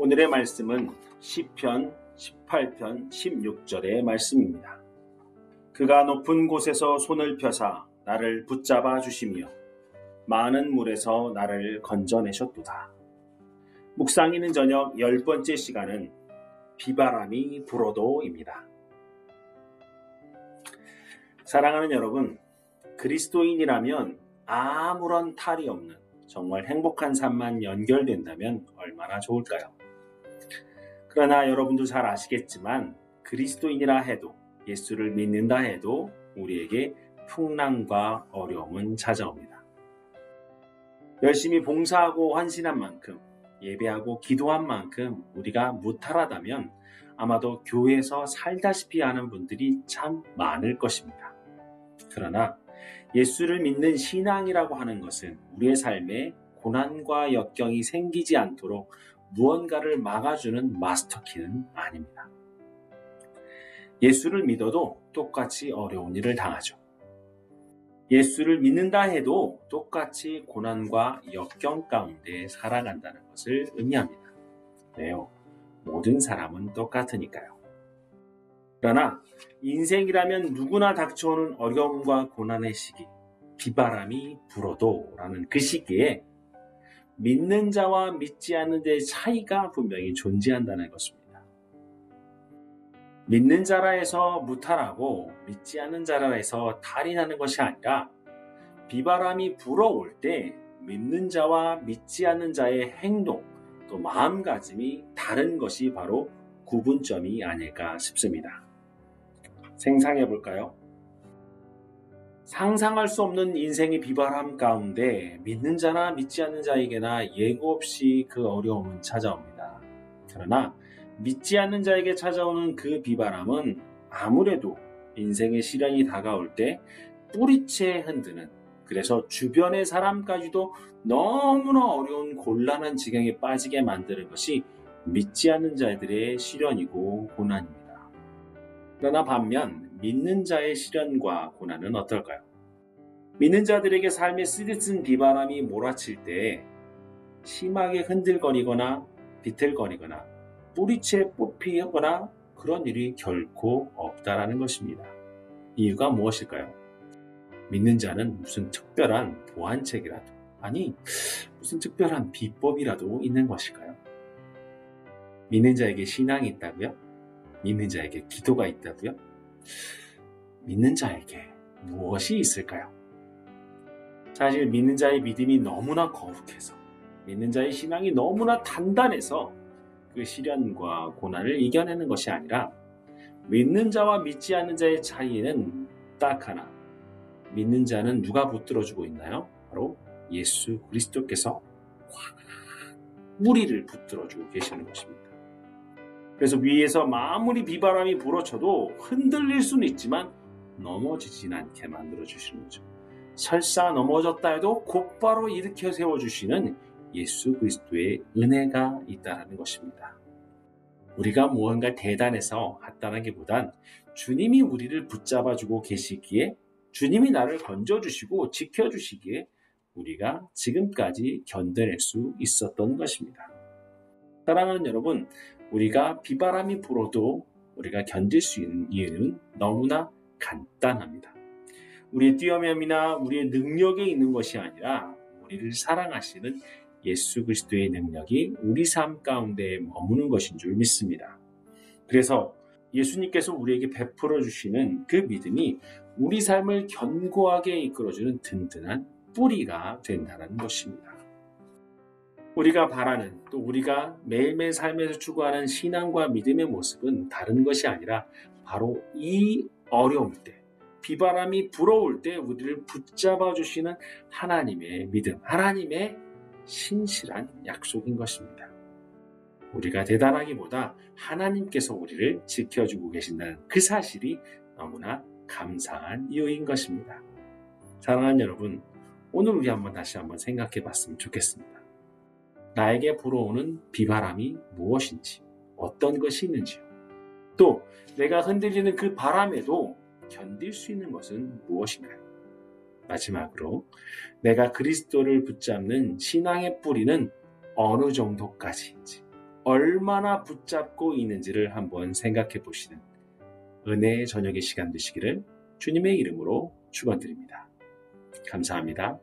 오늘의 말씀은 시편 18편 16절의 말씀입니다. 그가 높은 곳에서 손을 펴사 나를 붙잡아 주시며 많은 물에서 나를 건져내셨도다. 묵상이는 저녁 10번째 시간은 비바람이 불어도입니다. 사랑하는 여러분, 그리스도인이라면 아무런 탈이 없는 정말 행복한 삶만 연결된다면 얼마나 좋을까요? 그러나 여러분도 잘 아시겠지만 그리스도인이라 해도 예수를 믿는다 해도 우리에게 풍랑과 어려움은 찾아옵니다. 열심히 봉사하고 헌신한 만큼, 예배하고 기도한 만큼 우리가 무탈하다면 아마도 교회에서 살다시피 하는 분들이 참 많을 것입니다. 그러나 예수를 믿는 신앙이라고 하는 것은 우리의 삶에 고난과 역경이 생기지 않도록 무언가를 막아주는 마스터키는 아닙니다. 예수를 믿어도 똑같이 어려운 일을 당하죠. 예수를 믿는다 해도 똑같이 고난과 역경 가운데 살아간다는 것을 의미합니다. 왜요? 모든 사람은 똑같으니까요. 그러나 인생이라면 누구나 닥쳐오는 어려움과 고난의 시기, 비바람이 불어도 라는 그 시기에 믿는 자와 믿지 않는 자의 차이가 분명히 존재한다는 것입니다. 믿는 자라 해서 무탈하고 믿지 않는 자라 해서 탈이 나는 것이 아니라 비바람이 불어올 때 믿는 자와 믿지 않는 자의 행동 또 마음가짐이 다른 것이 바로 구분점이 아닐까 싶습니다. 생각해 볼까요? 상상할 수 없는 인생의 비바람 가운데 믿는 자나 믿지 않는 자에게나 예고 없이 그 어려움은 찾아옵니다. 그러나 믿지 않는 자에게 찾아오는 그 비바람은 아무래도 인생의 시련이 다가올 때 뿌리채 흔드는, 그래서 주변의 사람까지도 너무나 어려운 곤란한 지경에 빠지게 만드는 것이 믿지 않는 자들의 시련이고 고난입니다. 그러나 반면 믿는 자의 시련과 고난은 어떨까요? 믿는 자들에게 삶에 쓰디쓴 비바람이 몰아칠 때 심하게 흔들거리거나 비틀거리거나 뿌리채 뽑히거나 그런 일이 결코 없다라는 것입니다. 이유가 무엇일까요? 믿는 자는 무슨 특별한 보완책이라도, 아니 무슨 특별한 비법이라도 있는 것일까요? 믿는 자에게 신앙이 있다고요? 믿는 자에게 기도가 있다고요? 믿는 자에게 무엇이 있을까요? 사실 믿는 자의 믿음이 너무나 거룩해서, 믿는 자의 신앙이 너무나 단단해서 그 시련과 고난을 이겨내는 것이 아니라 믿는 자와 믿지 않는 자의 차이는 딱 하나. 믿는 자는 누가 붙들어주고 있나요? 바로 예수 그리스도께서 뿌리를 붙들어주고 계시는 것입니다. 그래서 위에서 아무리 비바람이 불어쳐도 흔들릴 수는 있지만 넘어지진 않게 만들어주시는 거죠. 설사 넘어졌다 해도 곧바로 일으켜 세워주시는 예수 그리스도의 은혜가 있다는 것입니다. 우리가 무언가 대단해서 했다는 게보단 주님이 우리를 붙잡아주고 계시기에, 주님이 나를 건져주시고 지켜주시기에 우리가 지금까지 견뎌낼 수 있었던 것입니다. 사랑하는 여러분, 우리가 비바람이 불어도 우리가 견딜 수 있는 이유는 너무나 간단합니다. 우리의 뛰어남이나 우리의 능력에 있는 것이 아니라 우리를 사랑하시는 예수 그리스도의 능력이 우리 삶 가운데 머무는 것인 줄 믿습니다. 그래서 예수님께서 우리에게 베풀어 주시는 그 믿음이 우리 삶을 견고하게 이끌어주는 든든한 뿌리가 된다는 것입니다. 우리가 바라는, 또 우리가 매일매일 삶에서 추구하는 신앙과 믿음의 모습은 다른 것이 아니라 바로 이 어려울 때, 비바람이 불어올 때 우리를 붙잡아 주시는 하나님의 믿음, 하나님의 신실한 약속인 것입니다. 우리가 대단하기보다 하나님께서 우리를 지켜주고 계신다는 그 사실이 너무나 감사한 이유인 것입니다. 사랑하는 여러분, 오늘 우리 다시 한번 생각해 봤으면 좋겠습니다. 나에게 불어오는 비바람이 무엇인지, 어떤 것이 있는지요. 또 내가 흔들리는 그 바람에도 견딜 수 있는 것은 무엇인가요? 마지막으로 내가 그리스도를 붙잡는 신앙의 뿌리는 어느 정도까지인지, 얼마나 붙잡고 있는지를 한번 생각해 보시는 은혜의 저녁의 시간 되시기를 주님의 이름으로 축원드립니다. 감사합니다.